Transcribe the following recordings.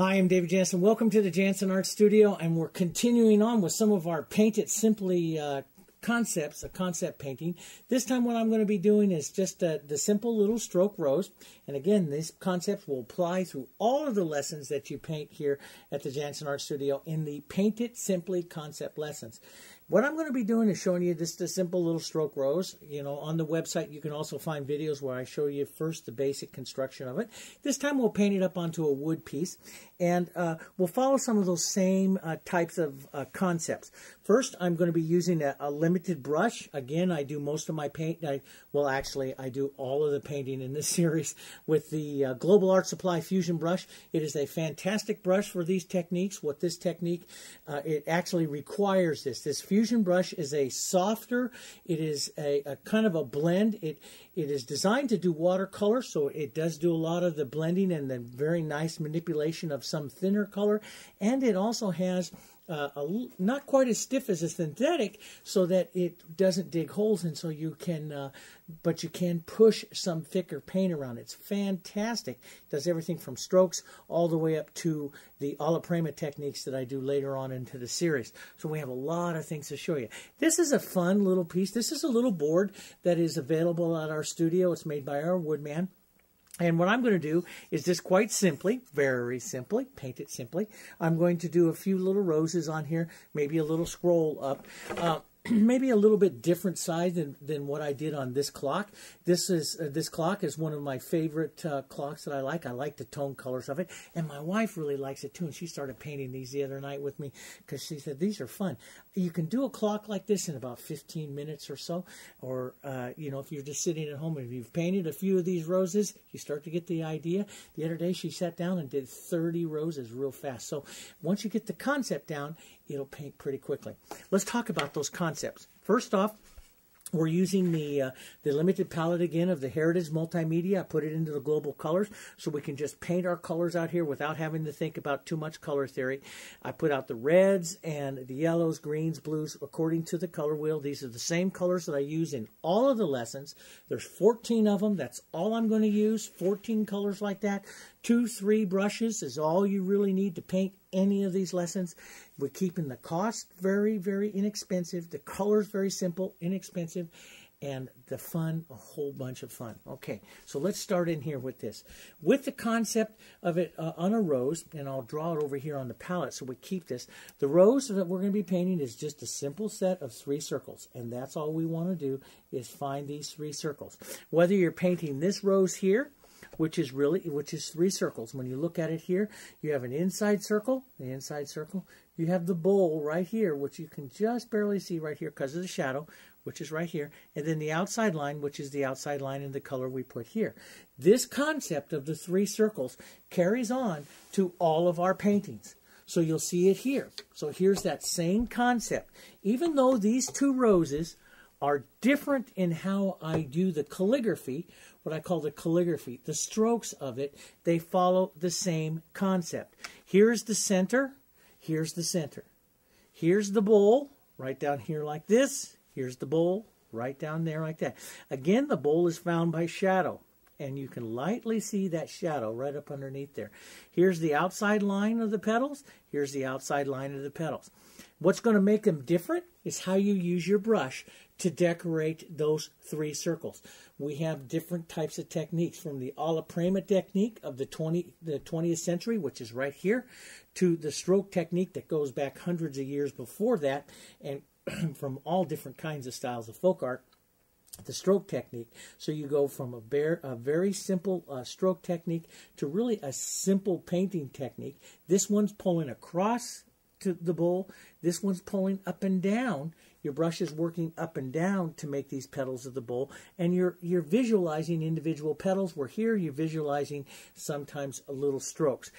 Hi, I'm David Jansen. Welcome to the Jansen Art Studio, and we're continuing on with some of our Paint It Simply concepts, a concept painting. This time what I'm going to be doing is just the simple little stroke rose. And again, these concepts will apply through all of the lessons that you paint here at the Jansen Art Studio in the Paint It Simply concept lessons. What I'm going to be doing is showing you just a simple little stroke rose. You know, on the website you can also find videos where I show you first the basic construction of it. This time we'll paint it up onto a wood piece, and we'll follow some of those same types of concepts. First, I'm going to be using a limited brush. Again, I do most of my paint. I do all of the painting in this series with the Global Art Supply Fusion brush. It is a fantastic brush for these techniques. What this technique, it actually requires this Fusion brush is a softer, it is a kind of a blend. It is designed to do watercolor, so it does do a lot of the blending and the very nice manipulation of some thinner color. And it also has not quite as stiff as a synthetic, so that it doesn't dig holes, and so you can, but you can push some thicker paint around. It's fantastic. It does everything from strokes all the way up to the alla prima techniques that I do later on into the series. So we have a lot of things to show you. This is a fun little piece. This is a little board that is available at our studio. It's made by our woodman. And what I'm going to do is just quite simply, very simply, paint it simply. I'm going to do a few little roses on here, maybe a little scroll up. Maybe a little bit different size than what I did on this clock. This clock is one of my favorite clocks that I like. I like the tone colors of it, and my wife really likes it too. And she started painting these the other night with me because she said these are fun. You can do a clock like this in about 15 minutes or so, or you know, if you're just sitting at home and you've painted a few of these roses, you start to get the idea. The other day she sat down and did 30 roses real fast. So once you get the concept down, it'll paint pretty quickly. Let's talk about those concepts. First off, we're using the limited palette again of the Heritage Multimedia. I put it into the global colors so we can just paint our colors out here without having to think about too much color theory. I put out the reds and the yellows, greens, blues according to the color wheel. These are the same colors that I use in all of the lessons. There's 14 of them. That's all I'm going to use, 14 colors like that. 2-3 brushes is all you really need to paint any of these lessons. We're keeping the cost very, very inexpensive, the colors very simple, inexpensive, and the fun, a whole bunch of fun. Okay, so let's start in here with this. With the concept of it on a rose, and I'll draw it over here on the palette so we keep this. The rose that we're going to be painting is just a simple set of 3 circles, and that's all we want to do is find these 3 circles. Whether you're painting this rose here, which is 3 circles. When you look at it here, you have an inside circle, the inside circle. You have the bowl right here, which you can just barely see right here because of the shadow, which is right here. And then the outside line, which is the outside line in the color we put here. This concept of the 3 circles carries on to all of our paintings. So you'll see it here. So here's that same concept. Even though these 2 roses are different in how I do the calligraphy, what I call the calligraphy, the strokes of it, they follow the same concept. Here's the center, here's the center. Here's the bowl, right down here like this. Here's the bowl, right down there like that. Again, the bowl is found by shadow, and you can lightly see that shadow right up underneath there. Here's the outside line of the petals, here's the outside line of the petals. What's going to make them different is how you use your brush to decorate those 3 circles. We have different types of techniques, from the alla prima technique of the 20th century, which is right here, to the stroke technique that goes back hundreds of years before that, and from all different kinds of styles of folk art, the stroke technique. So you go from a very simple stroke technique to really a simple painting technique. This one's pulling across to the bowl. This one's pulling up and down. Your brush is working up and down to make these petals of the bowl, and you're visualizing individual petals, where here you're visualizing sometimes little strokes.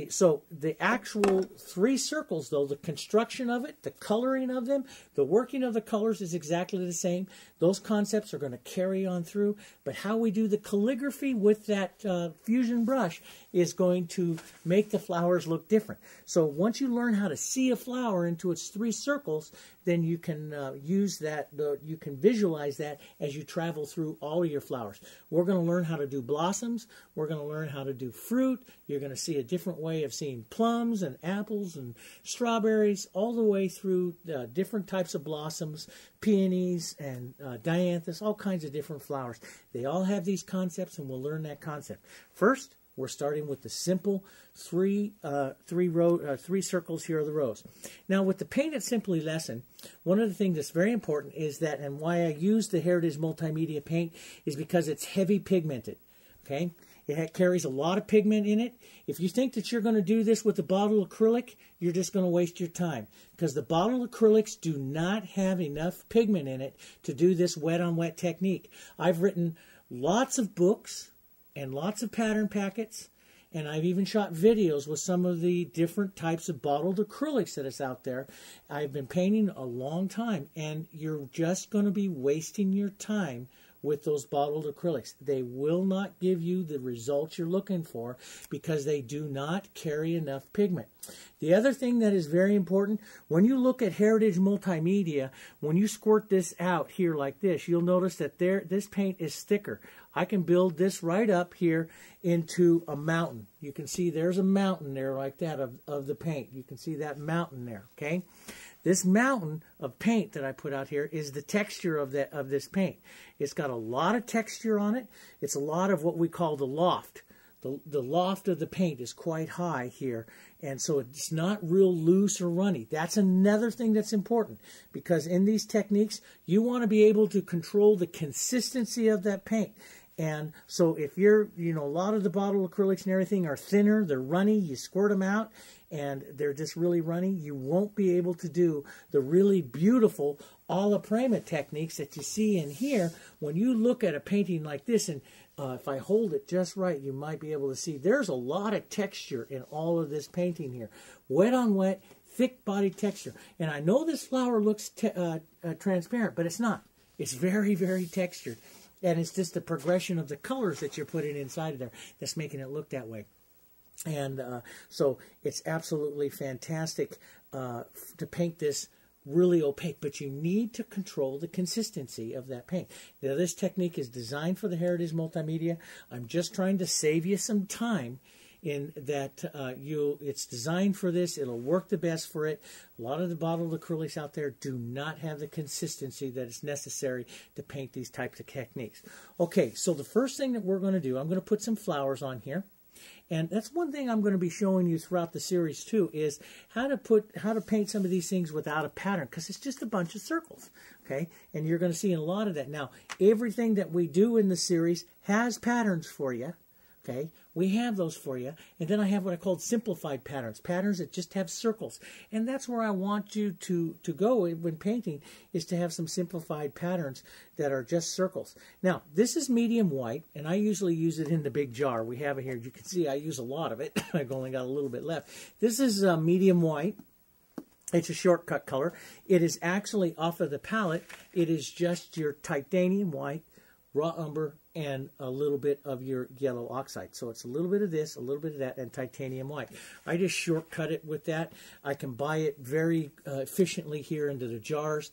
So the actual 3 circles, though, the construction of it, the coloring of them, the working of the colors is exactly the same. Those concepts are going to carry on through, but how we do the calligraphy with that fusion brush is going to make the flowers look different. So once you learn how to see a flower in into its 3 circles, then you can use that, you can visualize that as you travel through all of your flowers. We're going to learn how to do blossoms. We're going to learn how to do fruit. You're going to see a different way of seeing plums and apples and strawberries, all the way through different types of blossoms, peonies and dianthus, all kinds of different flowers. They all have these concepts, and we'll learn that concept. First, we're starting with the simple three circles here are the rows. Now, with the Paint It Simply lesson, one of the things that's very important is that, and why I use the Heritage Multimedia paint, is because it's heavy pigmented. Okay, it carries a lot of pigment in it. If you think that you're going to do this with a bottle acrylic, you're just going to waste your time, because the bottle acrylics do not have enough pigment in it to do this wet-on-wet technique. I've written lots of books and lots of pattern packets, and I've even shot videos with some of the different types of bottled acrylics that is out there. I've been painting a long time, and you're just going to be wasting your time with those bottled acrylics. They will not give you the results you're looking for because they do not carry enough pigment. The other thing that is very important, when you look at Heritage Multimedia, when you squirt this out here like this, you'll notice that this paint is thicker. I can build this right up here into a mountain. You can see there's a mountain there like that of the paint. You can see that mountain there, okay? This mountain of paint that I put out here is the texture of this paint. It's got a lot of texture on it. It's a lot of what we call the loft. The loft of the paint is quite high here, and so it's not real loose or runny. That's another thing that's important, because in these techniques, you want to be able to control the consistency of that paint. And so if you're, a lot of the bottle acrylics and everything are thinner, they're runny, you squirt them out, and they're just really runny, you won't be able to do the really beautiful alla prima techniques that you see in here. When you look at a painting like this, and if I hold it just right, you might be able to see there's a lot of texture in all of this painting here. Wet on wet, thick body texture. And I know this flower looks transparent, but it's not. It's very, very textured. And it's just the progression of the colors that you're putting inside of there that's making it look that way. And so it's absolutely fantastic to paint this really opaque, but you need to control the consistency of that paint. Now, this technique is designed for the Heritage Multimedia. I'm just trying to save you some time in that it's designed for this. It'll work the best for it. A lot of the bottled acrylics out there do not have the consistency that is necessary to paint these types of techniques. Okay, so the first thing that we're going to do, I'm going to put some flowers on here. And that's one thing I'm going to be showing you throughout the series too, is how to paint some of these things without a pattern, because it's just a bunch of circles, okay? And you're going to see a lot of that. Now, everything that we do in the series has patterns for you, okay? We have those for you. And then I have what I call simplified patterns, patterns that just have circles. And that's where I want you to go when painting, is to have some simplified patterns that are just circles. Now, this is medium white, and I usually use it in the big jar. We have it here. You can see I use a lot of it. I've only got a little bit left. This is medium white. It's a shortcut color. It is actually off of the palette. It is just your titanium white, raw umber, and a little bit of your yellow oxide. So it's a little bit of this, a little bit of that, and titanium white. I just shortcut it with that. I can buy it very efficiently here into the jars.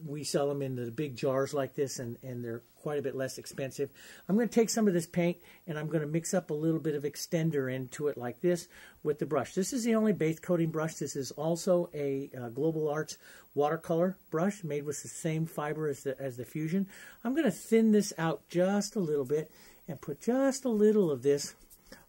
We sell them in the big jars like this, and they're quite a bit less expensive. I'm going to take some of this paint, and I'm going to mix up a little bit of extender into it like this with the brush. This is the only base coating brush. This is also a Global Arts watercolor brush made with the same fiber as the Fusion. I'm going to thin this out just a little bit and put just a little of this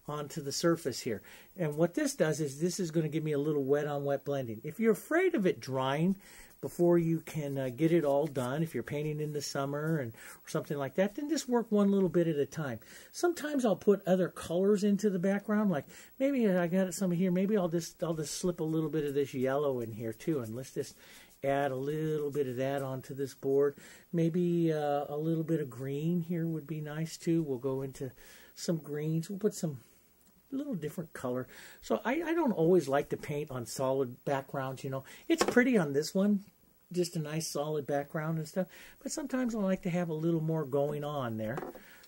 onto the surface here. And what this does is this is going to give me a little wet on wet blending. If you're afraid of it drying before you can get it all done, if you're painting in the summer or something like that, then just work one little bit at a time. Sometimes I'll put other colors into the background, like maybe I got some here, maybe I'll just slip a little bit of this yellow in here too, and let's just add a little bit of that onto this board. Maybe a little bit of green here would be nice too. We'll go into some greens. We'll put some little different color. So I don't always like to paint on solid backgrounds, It's pretty on this one, just a nice solid background and stuff. But sometimes I like to have a little more going on there.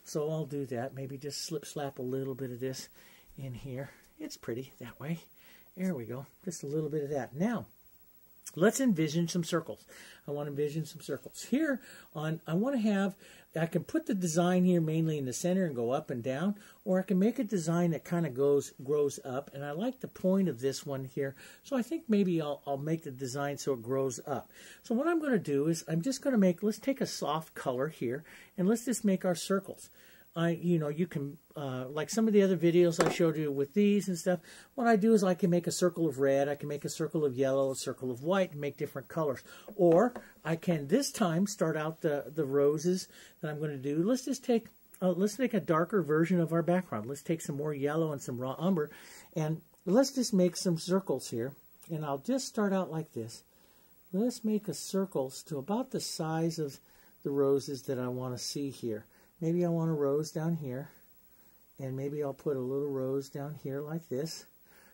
So I'll do that. Maybe just slap a little bit of this in here. It's pretty that way. There we go. Just a little bit of that. Now, let's envision some circles. I want to envision some circles. Here, I can put the design here mainly in the center and go up and down, or I can make a design that kind of grows up, and I like the point of this one here, so I think maybe I'll make the design so it grows up. So what I'm going to do is I'm just going to let's take a soft color here, and let's just make our circles. You can, like some of the other videos I showed you with these and stuff, what I do is I can make a circle of red, I can make a circle of yellow, a circle of white, and make different colors. Or I can this time start out the roses that I'm going to do. Let's just take, let's make a darker version of our background. Let's take some more yellow and some raw umber, and let's just make some circles here. And I'll just start out like this. Let's make a circles to about the size of the roses that I want to see here. Maybe I want a rose down here, and maybe I'll put a little rose down here like this.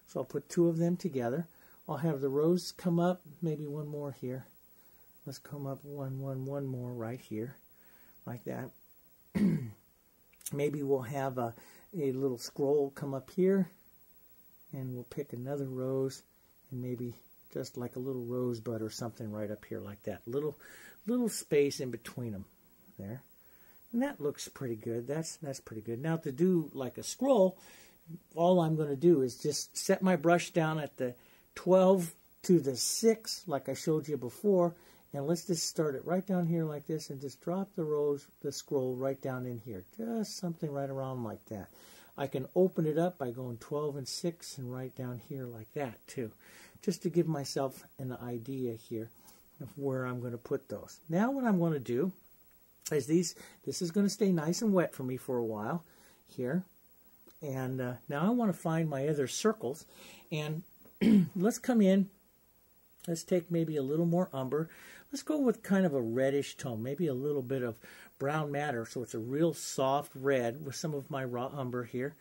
So I'll put two of them together. I'll have the rose come up, maybe one more here. Let's come up one more right here, like that. Maybe we'll have a little scroll come up here, and we'll pick another rose, and maybe just like a little rosebud or something right up here like that. Little space in between them there. And that looks pretty good. That's pretty good. Now to do like a scroll, all I'm going to do is just set my brush down at the 12 to the 6 like I showed you before. And let's just start it right down here like this and just drop the scroll right down in here. Just something right around like that. I can open it up by going 12 and 6 and right down here like that too. Just to give myself an idea here of where I'm going to put those. Now what I'm going to do is this is going to stay nice and wet for me for a while here. And now I want to find my other circles. And let's come in. Let's take maybe a little more umber. Let's go with kind of a reddish tone, maybe a little bit of brown madder, so it's a real soft red with some of my raw umber here.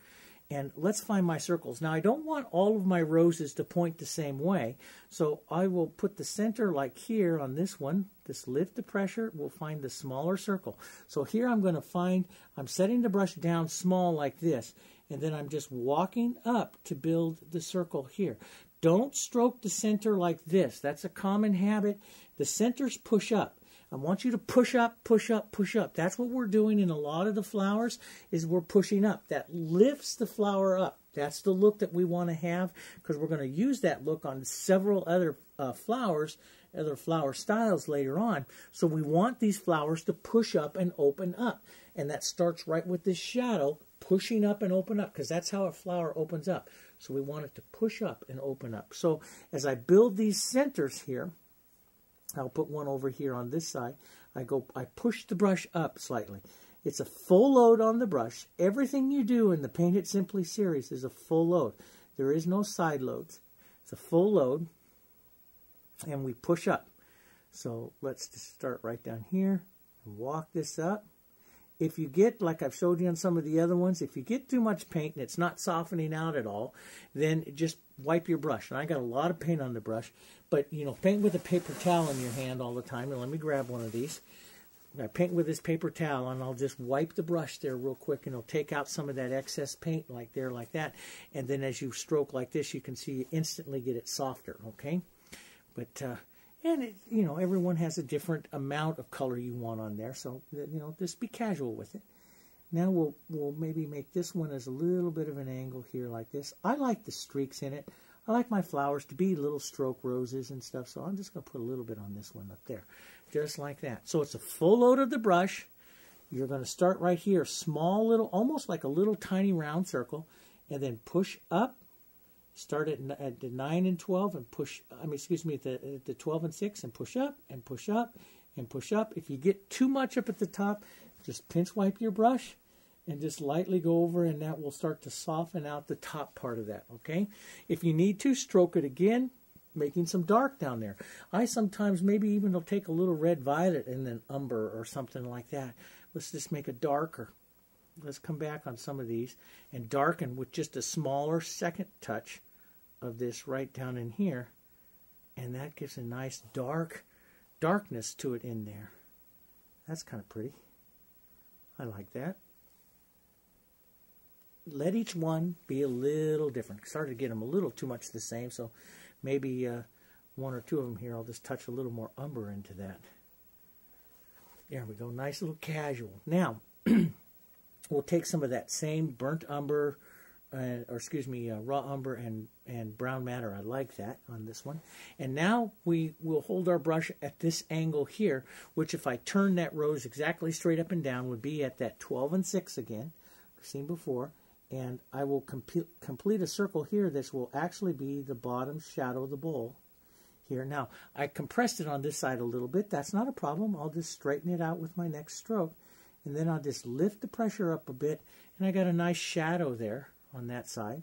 And let's find my circles. Now, I don't want all of my roses to point the same way, so I will put the center like here on this one. Just lift the pressure, we'll find the smaller circle. So here I'm going to find, I'm setting the brush down small like this, and then I'm just walking up to build the circle here. Don't stroke the center like this. That's a common habit. The centers push up. I want you to push up, push up, push up. That's what we're doing in a lot of the flowers, is we're pushing up. That lifts the flower up. That's the look that we want to have, because we're going to use that look on several other flowers, other flower styles later on. So we want these flowers to push up and open up. And that starts right with this shadow, pushing up and open up, because that's how a flower opens up. So we want it to push up and open up. So as I build these centers here, I'll put one over here on this side. I push the brush up slightly. It's a full load on the brush. Everything you do in the Paint It Simply series is a full load. There is no side loads. It's a full load, and we push up. So let's just start right down here and walk this up. If you get, like I've showed you on some of the other ones, if you get too much paint and it's not softening out at all, then just wipe your brush. And I got a lot of paint on the brush, but paint with a paper towel in your hand all the time. And let me grab one of these. I paint with this paper towel, and I'll just wipe the brush there real quick, and it'll take out some of that excess paint like there, like that. And then as you stroke like this, you can see you instantly get it softer, okay? But and it, everyone has a different amount of color you want on there, so just be casual with it. Now we'll maybe make this one as a little bit of an angle here like this. I like the streaks in it. I like my flowers to be little stroke roses and stuff, so I'm just going to put a little bit on this one up there, just like that. So it's a full load of the brush. You're going to start right here, small little, almost like a little tiny round circle, and then push up. Start at the 9 and 12 and push, at the 12 and 6 and push up and push up and push up. If you get too much up at the top, just pinch wipe your brush and just lightly go over, and that will start to soften out the top part of that, okay? If you need to, stroke it again, making some dark down there. I sometimes maybe even will take a little red violet and then umber or something like that. Let's just make it darker. Let's come back on some of these and darken with just a smaller second touch of this right down in here, and that gives a nice darkness to it in there. That's kind of pretty. I like that. let each one be a little different. Started to get them a little too much the same, so maybe one or two of them here, I'll just touch a little more umber into that. There we go, nice little casual. Now, we'll take some of that same burnt umber, raw umber and brown matter. I like that on this one. And now we will hold our brush at this angle here, which if I turn that rose exactly straight up and down would be at that 12 and 6 again, we've seen before. And I will complete a circle here. This will actually be the bottom shadow of the bowl here. Now, I compressed it on this side a little bit. That's not a problem. I'll just straighten it out with my next stroke. And then I'll just lift the pressure up a bit, and I got a nice shadow there on that side.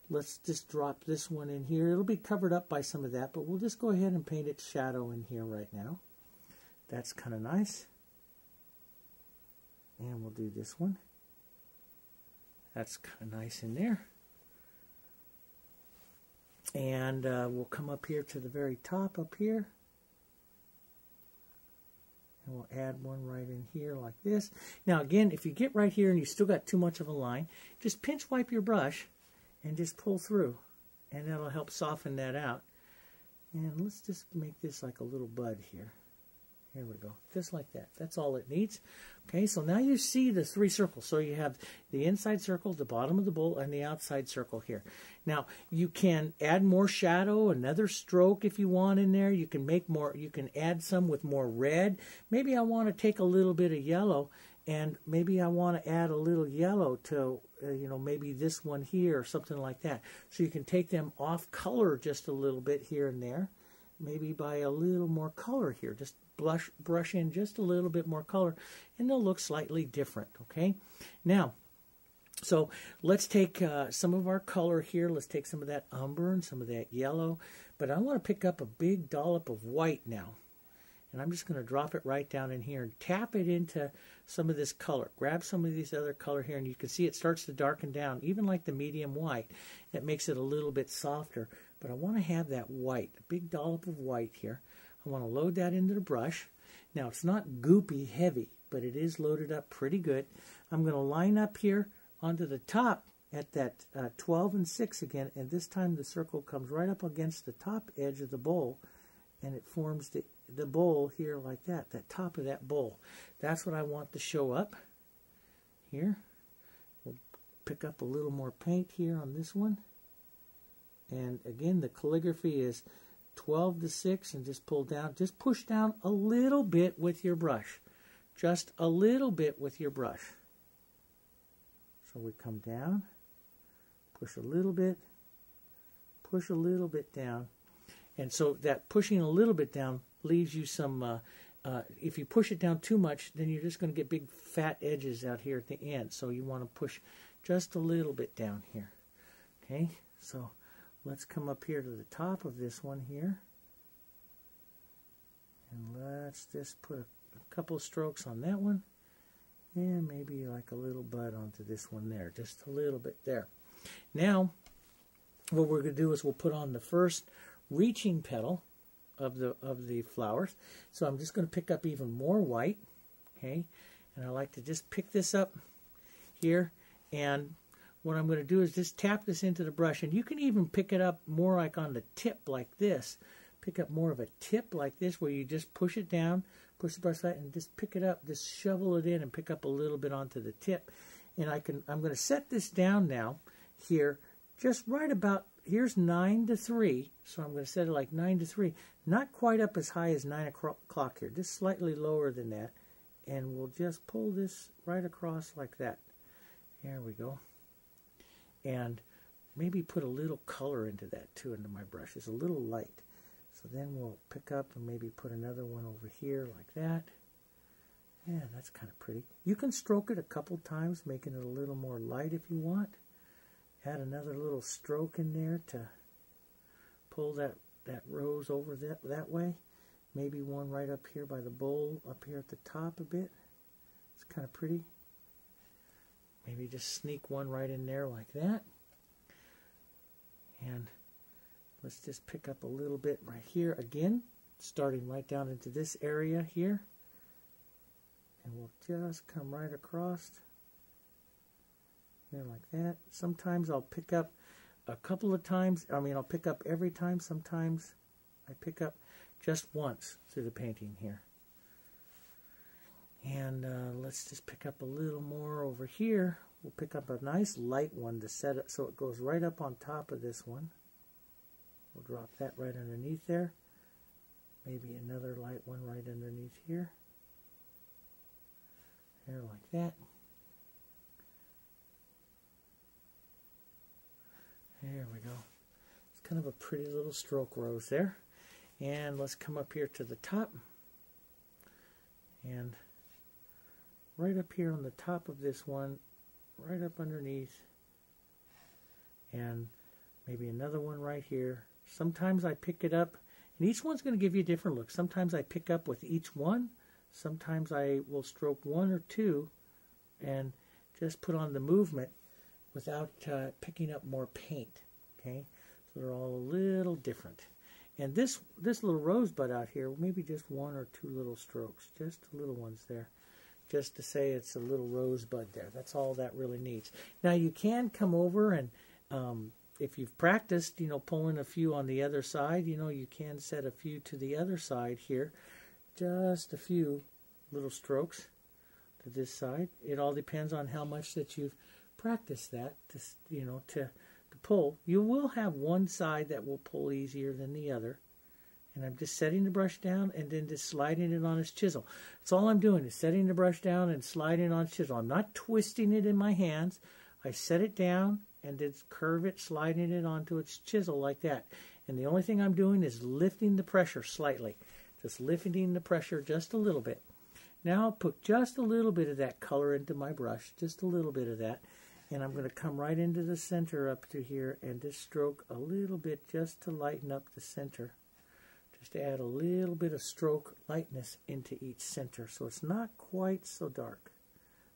Let's just drop this one in here. It'll be covered up by some of that, but we'll just go ahead and paint its shadow in here right now. That's kind of nice. And we'll do this one. That's kind of nice in there. And we'll come up here to the very top up here. And we'll add one right in here like this. Now again, if you get right here and you still got too much of a line, just pinch wipe your brush and just pull through. And that'll help soften that out. And let's just make this like a little bud here. Here we go, just like that. That's all it needs. Okay, so now you see the three circles. So you have the inside circle, the bottom of the bowl, and the outside circle here. Now, you can add more shadow, another stroke if you want in there. You can make more, you can add some with more red. Maybe I want to take a little bit of yellow, and maybe I want to add a little yellow to, maybe this one here or something like that. So you can take them off color just a little bit here and there. Maybe by a little more color here. Just brush in just a little bit more color, and they'll look slightly different, okay? Now, so let's take some of our color here. Let's take some of that umber and some of that yellow, but I want to pick up a big dollop of white now. And I'm just going to drop it right down in here and tap it into some of this color. Grab some of these other color here, and you can see it starts to darken down, even like the medium white. That makes it a little bit softer. But I want to have that white, a big dollop of white here. I want to load that into the brush. Now, it's not goopy heavy, but it is loaded up pretty good. I'm going to line up here onto the top at that 12 and 6 again, and this time the circle comes right up against the top edge of the bowl, and it forms the bowl here like that top of that bowl. That's what I want to show up here. We'll pick up a little more paint here on this one. And again, the calligraphy is 12 to 6, and just pull down. Just push down a little bit with your brush. Just a little bit with your brush. So we come down, push a little bit down. And so that pushing a little bit down leaves you some, if you push it down too much, then you're just going to get big fat edges out here at the end. So you want to push just a little bit down here. Okay, so let's come up here to the top of this one here. And let's just put a couple of strokes on that one. And maybe like a little bud onto this one there. Just a little bit there. Now, what we're going to do is we'll put on the first reaching petal of the flowers. So I'm just going to pick up even more white. Okay. And I like to just pick this up here. And what I'm going to do is just tap this into the brush, and you can even pick it up more like on the tip like this. Pick up more of a tip like this where you just push it down, push the brush flat, and just pick it up, just shovel it in and pick up a little bit onto the tip. And I'm going to set this down now here, just right about, here's 9 to 3, so I'm going to set it like 9 to 3. Not quite up as high as 9 o'clock here, just slightly lower than that. And we'll just pull this right across like that. There we go. And maybe put a little color into that too, into my brush. It's a little light. So then we'll pick up and maybe put another one over here like that. Yeah, that's kind of pretty. You can stroke it a couple times, making it a little more light if you want. Add another little stroke in there to pull that rose over that way. Maybe one right up here by the bowl, up here at the top a bit. It's kind of pretty. Maybe just sneak one right in there like that. And let's just pick up a little bit right here again, starting right down into this area here. And we'll just come right across There like that. Sometimes I'll pick up a couple of times. I mean, I'll pick up every time. Sometimes I pick up just once through the painting here. And let's just pick up a little more over here. We'll pick up a nice light one to set it so it goes right up on top of this one. We'll drop that right underneath there. Maybe another light one right underneath here. There like that. There we go. It's kind of a pretty little stroke rose there. And let's come up here to the top. And right up here on the top of this one, right up underneath. And maybe another one right here. Sometimes I pick it up, and each one's going to give you a different look. Sometimes I pick up with each one. Sometimes I will stroke one or two and just put on the movement without picking up more paint. Okay, so they're all a little different. And this little rosebud out here, maybe just one or two little strokes, just little ones there, just to say it's a little rosebud there. That's all that really needs. Now you can come over and if you've practiced, pulling a few on the other side, you can set a few to the other side here. Just a few little strokes to this side. It all depends on how much that you've practiced that to pull. You will have one side that will pull easier than the other. And I'm just setting the brush down and then just sliding it on his chisel. That's all I'm doing is setting the brush down and sliding on his chisel. I'm not twisting it in my hands. I set it down and then curve it, sliding it onto its chisel like that. And the only thing I'm doing is lifting the pressure slightly. Just lifting the pressure just a little bit. Now I'll put just a little bit of that color into my brush, just a little bit of that. And I'm going to come right into the center up to here and just stroke a little bit just to lighten up the center. Just to add a little bit of stroke lightness into each center so it's not quite so dark.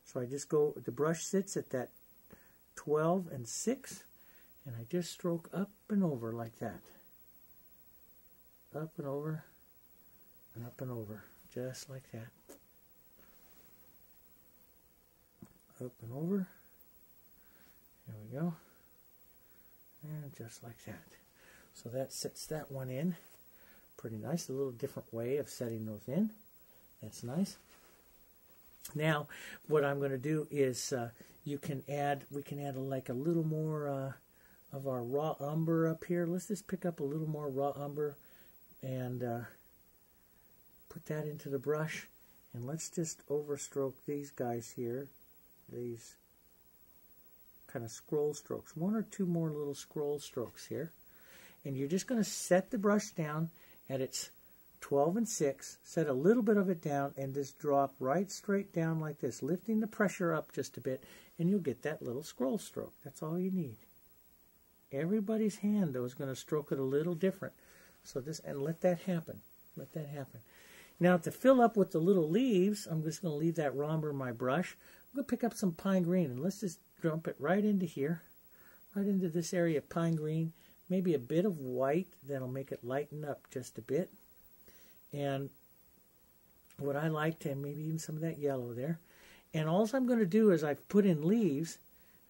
So I just go, the brush sits at that 12 and 6, and I just stroke up and over like that. Up and over, and up and over, just like that. Up and over. There we go. And just like that. So that sets that one in. Pretty nice. A little different way of setting those in. That's nice. Now, what I'm going to do is we can add like a little more of our raw umber up here. Let's just pick up a little more raw umber and put that into the brush. And let's just overstroke these guys here. These kind of scroll strokes. One or two more little scroll strokes here. And you're just going to set the brush down at its 12 and 6, set a little bit of it down, and just drop right straight down like this, lifting the pressure up just a bit, and you'll get that little scroll stroke. That's all you need. Everybody's hand, though, is going to stroke it a little different. So this, and let that happen. Let that happen. Now, to fill up with the little leaves, I'm just going to leave that raw umber in my brush. I'm going to pick up some pine green, and let's just dump it right into here, right into this area of pine green. Maybe a bit of white that'll make it lighten up just a bit. And what I like to, maybe even some of that yellow there. And all I'm going to do is I've put in leaves.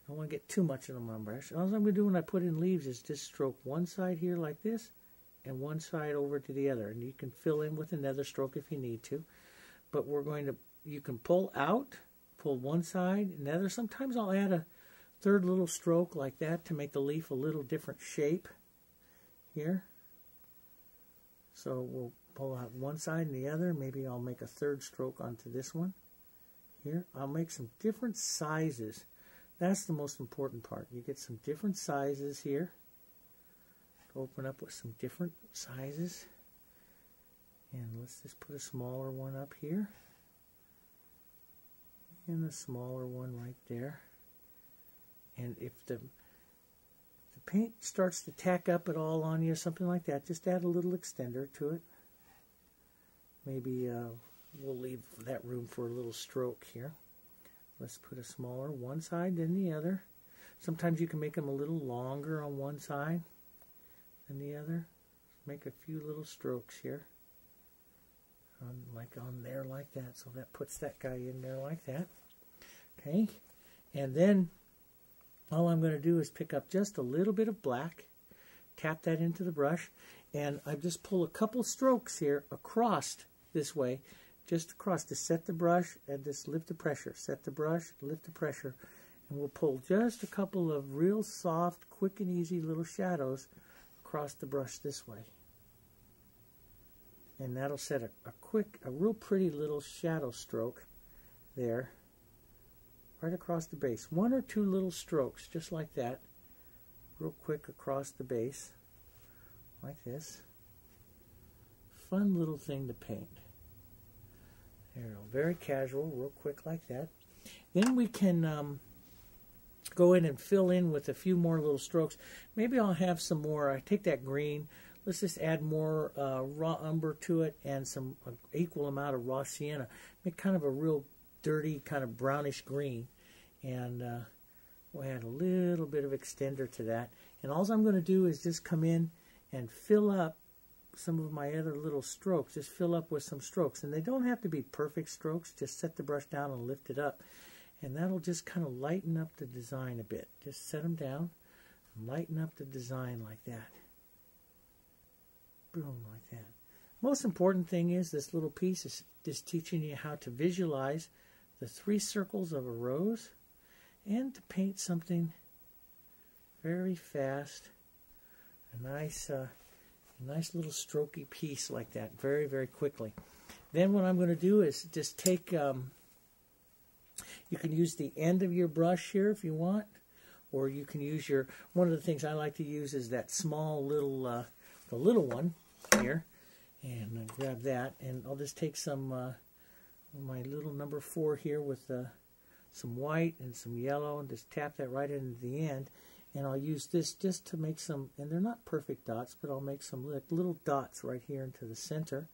I don't want to get too much of them on my brush. All I'm going to do when I put in leaves is just stroke one side here like this and one side over to the other. And you can fill in with another stroke if you need to. But we're going to, you can pull out, pull one side, another. Sometimes I'll add a third little stroke like that to make the leaf a little different shape here. So we'll pull out one side and the other. Maybe I'll make a third stroke onto this one. Here, I'll make some different sizes. That's the most important part. You get some different sizes here. Open up with some different sizes. And let's just put a smaller one up here. And a smaller one right there. And if the paint starts to tack up at all on you or something like that, just add a little extender to it. Maybe we'll leave that room for a little stroke here. Let's put a smaller one side than the other. Sometimes you can make them a little longer on one side than the other. Make a few little strokes here. Like on there like that. So that puts that guy in there like that. Okay. And then all I'm going to do is pick up just a little bit of black, tap that into the brush, and I just pull a couple strokes here across this way, just across to set the brush and just lift the pressure. Set the brush, lift the pressure, and we'll pull just a couple of real soft, quick and easy little shadows across the brush this way. And that'll set a real pretty little shadow stroke there, right across the base. One or two little strokes, just like that, real quick across the base, like this. Fun little thing to paint. There we go. Very casual, real quick like that. Then we can go in and fill in with a few more little strokes. Maybe I'll have some more. I take that green. Let's just add more raw umber to it and some equal amount of raw sienna. Make kind of a real dirty, kind of brownish green. And we'll add a little bit of extender to that. And all I'm going to do is just come in and fill up some of my other little strokes. Just fill up with some strokes. And they don't have to be perfect strokes. Just set the brush down and lift it up. And that'll just kind of lighten up the design a bit. Just set them down and lighten up the design like that. Boom, like that. Most important thing is this little piece is just teaching you how to visualize the 3 circles of a rose and to paint something very fast. A nice little strokey piece like that, very, very quickly. Then what I'm going to do is just take, you can use the end of your brush here if you want, or you can use your, one of the things I like to use is that small little, the little one here, and grab that, and I'll just take some, my little number 4 here with some white and some yellow, and just tap that right into the end. And I'll use this just to make some, and they're not perfect dots, but I'll make some little dots right here into the center.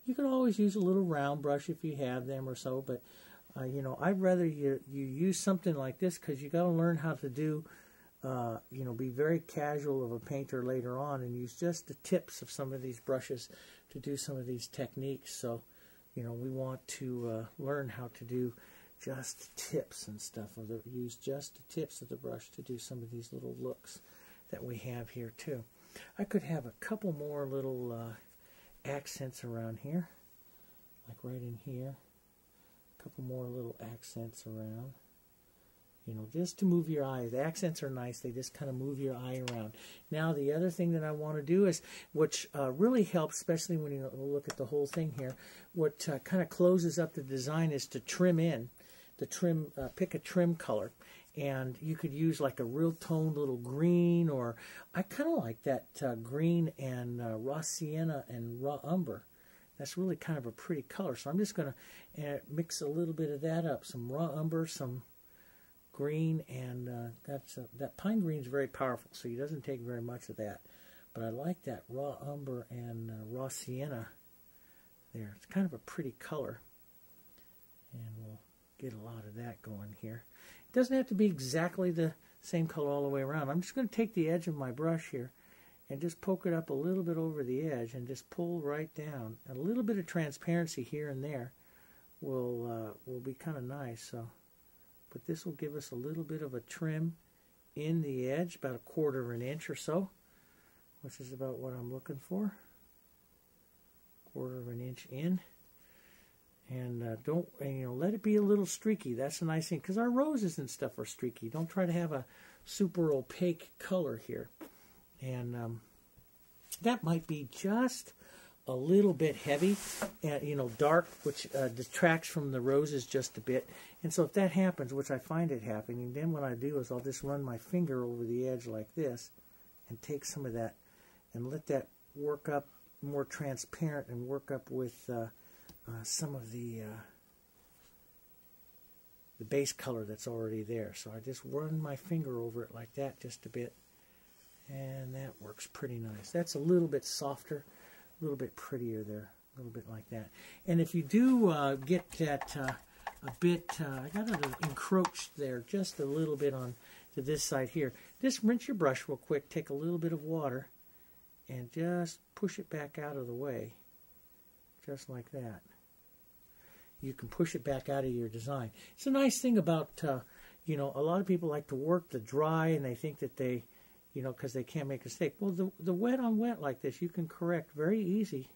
You can always use a little round brush if you have them or so, but you know, I'd rather you use something like this because you got to learn how to do, you know, be very casual of a painter later on and use just the tips of some of these brushes to do some of these techniques. So, you know, we want to learn how to do just tips and stuff, or use just the tips of the brush to do some of these little looks that we have here too. I could have a couple more little accents around here, like right in here. A couple more little accents around, you know, just to move your eye. The accents are nice. They just kind of move your eye around. Now, the other thing that I want to do is, which really helps, especially when you look at the whole thing here, what kind of closes up the design is to trim in. The trim, pick a trim color, and you could use like a real toned little green, or I kind of like that green and raw sienna and raw umber. That's really kind of a pretty color. So I'm just going to mix a little bit of that up, some raw umber, some green, and that pine green is very powerful, so it doesn't take very much of that. But I like that raw umber and raw sienna there. It's kind of a pretty color, and we'll get a lot of that going here. It doesn't have to be exactly the same color all the way around. I'm just going to take the edge of my brush here and just poke it up a little bit over the edge and just pull right down. A little bit of transparency here and there will be kind of nice. So, but this will give us a little bit of a trim in the edge, about 1/4 of an inch or so, which is about what I'm looking for. 1/4 of an inch in. And don't, you know, let it be a little streaky. That's a nice thing, because our roses and stuff are streaky. Don't try to have a super opaque color here. And that might be just a little bit heavy, you know, dark, which detracts from the roses just a bit. And so if that happens, which I find it happening, then what I do is I'll just run my finger over the edge like this and take some of that and let that work up more transparent and work up with some of the base color that's already there. So I just run my finger over it like that just a bit, and that works pretty nice. That's a little bit softer, a little bit prettier there, a little bit like that. And if you do get that a bit, I got it encroached there just a little bit on to this side here, just rinse your brush real quick, take a little bit of water, and just push it back out of the way, just like that. You can push it back out of your design. It's a nice thing about, you know, a lot of people like to work the dry, and they think that they, you know, because they can't make a mistake. Well, the wet on wet like this, you can correct very easy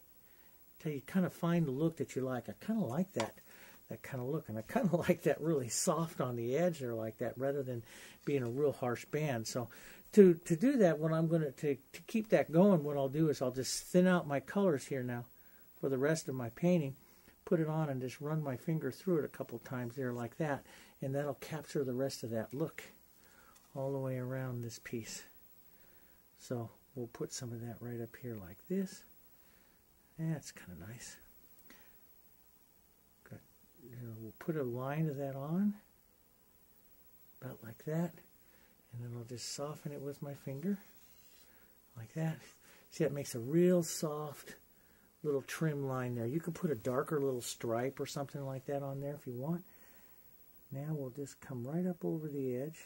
till you kind of find the look that you like. I kind of like that kind of look, and I kind of like that really soft on the edge there like that, rather than being a real harsh band. So to do that, what I'm going to keep that going, what I'll do is I'll just thin out my colors here now for the rest of my painting, put it on and just run my finger through it a couple times there like that, and that'll capture the rest of that look all the way around this piece. So we'll put some of that right up here like this. That's kind of nice. Good. We'll put a line of that on, about like that, and then I'll just soften it with my finger, like that. See, that makes a real soft little trim line there. You can put a darker little stripe or something like that on there if you want. Now we'll just come right up over the edge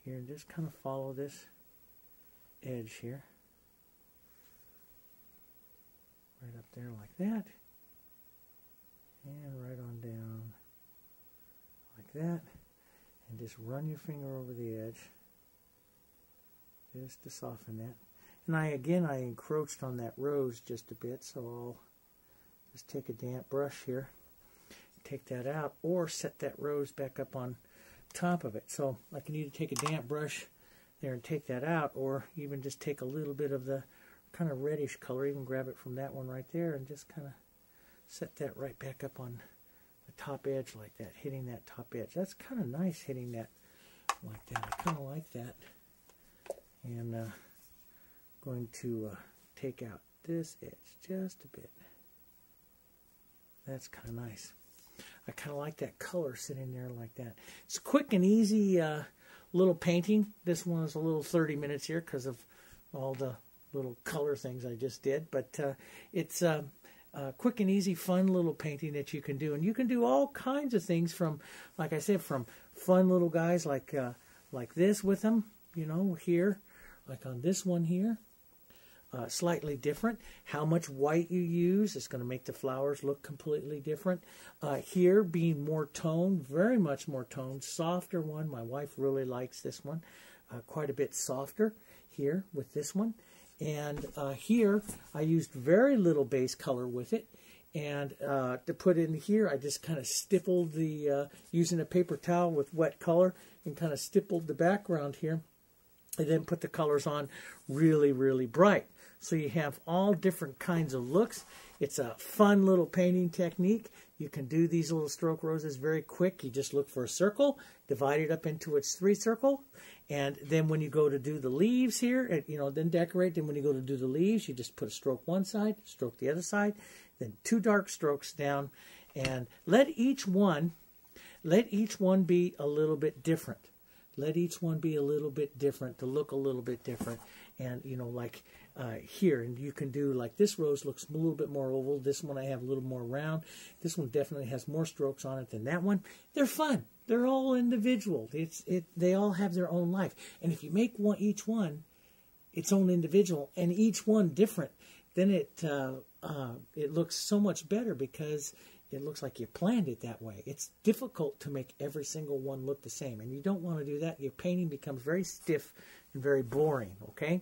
here and just kind of follow this edge here. Right up there like that. And right on down like that. And just run your finger over the edge just to soften that. And I encroached on that rose just a bit, so I'll just take a damp brush here, take that out, or set that rose back up on top of it. So I can either take a damp brush there and take that out, or even just take a little bit of the kind of reddish color, even grab it from that one right there, and just kind of set that right back up on the top edge like that, hitting that top edge. That's kind of nice, hitting that like that. I kind of like that. And going to take out this edge just a bit. That's kind of nice. I kind of like that color sitting there like that. It's a quick and easy little painting. This one is a little 30 minutes here because of all the little color things I just did. But it's a quick and easy, fun little painting that you can do. And you can do all kinds of things from, like I said, from fun little guys like this with them, you know, here, like on this one here. Slightly different. How much white you use is going to make the flowers look completely different. Here being more toned, very much more toned, softer one. My wife really likes this one. Quite a bit softer here with this one. And here I used very little base color with it. And to put in here, I just kind of stippled the, using a paper towel with wet color, and kind of stippled the background here. And then put the colors on really, really bright. So you have all different kinds of looks. It's a fun little painting technique. You can do these little stroke roses very quick. You just look for a circle, divide it up into its 3 circles, and then when you go to do the leaves here, you know, then decorate. Then when you go to do the leaves, you just put a stroke one side, stroke the other side, then 2 dark strokes down, and let each one be a little bit different. Let each one be a little bit different, to look a little bit different. And, you know, like here, and you can do, like this rose looks a little bit more oval. This one I have a little more round. This one definitely has more strokes on it than that one. They're fun. They're all individual. They all have their own life. And if you make each one its own individual, and each one different, then it looks so much better, because it looks like you planned it that way. It's difficult to make every single one look the same, and you don't want to do that. Your painting becomes very stiff and very boring, okay?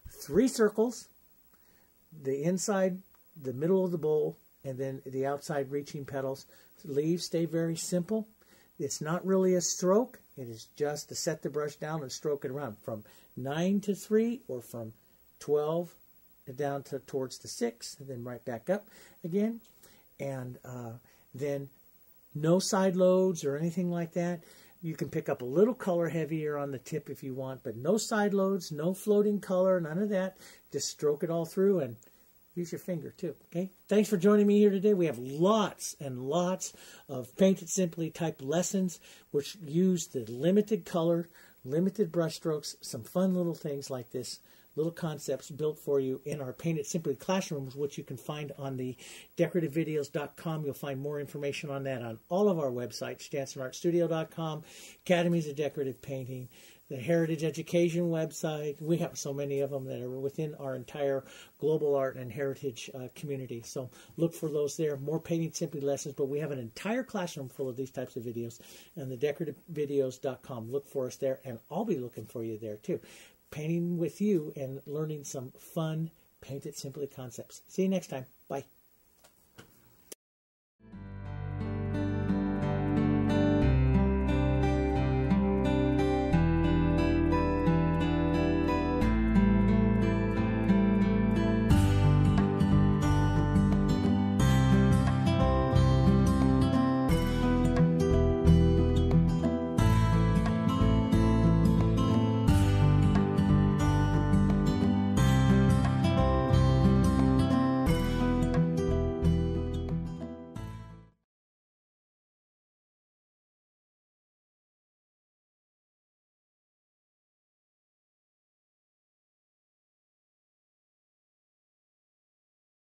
3 circles, the inside, the middle of the bowl, and then the outside reaching petals. Leaves stay very simple. It's not really a stroke. It is just to set the brush down and stroke it around from 9 to 3, or from 12 down to towards the 6, and then right back up again. And then no side loads or anything like that. You can pick up a little color heavier on the tip if you want, but no side loads, no floating color, none of that. Just stroke it all through and use your finger too, okay? Thanks for joining me here today. We have lots and lots of Paint It Simply type lessons which use the limited color, limited brush strokes, some fun little things like this. Little concepts built for you in our Paint It Simply classrooms, which you can find on the decorativevideos.com. You'll find more information on that on all of our websites, JansenArtStudio.com, Academies of Decorative Painting, the Heritage Education website. We have so many of them that are within our entire global art and heritage community. So look for those there. More Painting Simply lessons, but we have an entire classroom full of these types of videos, and the decorativevideos.com. Look for us there, and I'll be looking for you there too. Painting with you and learning some fun Paint It Simply concepts. See you next time. Bye.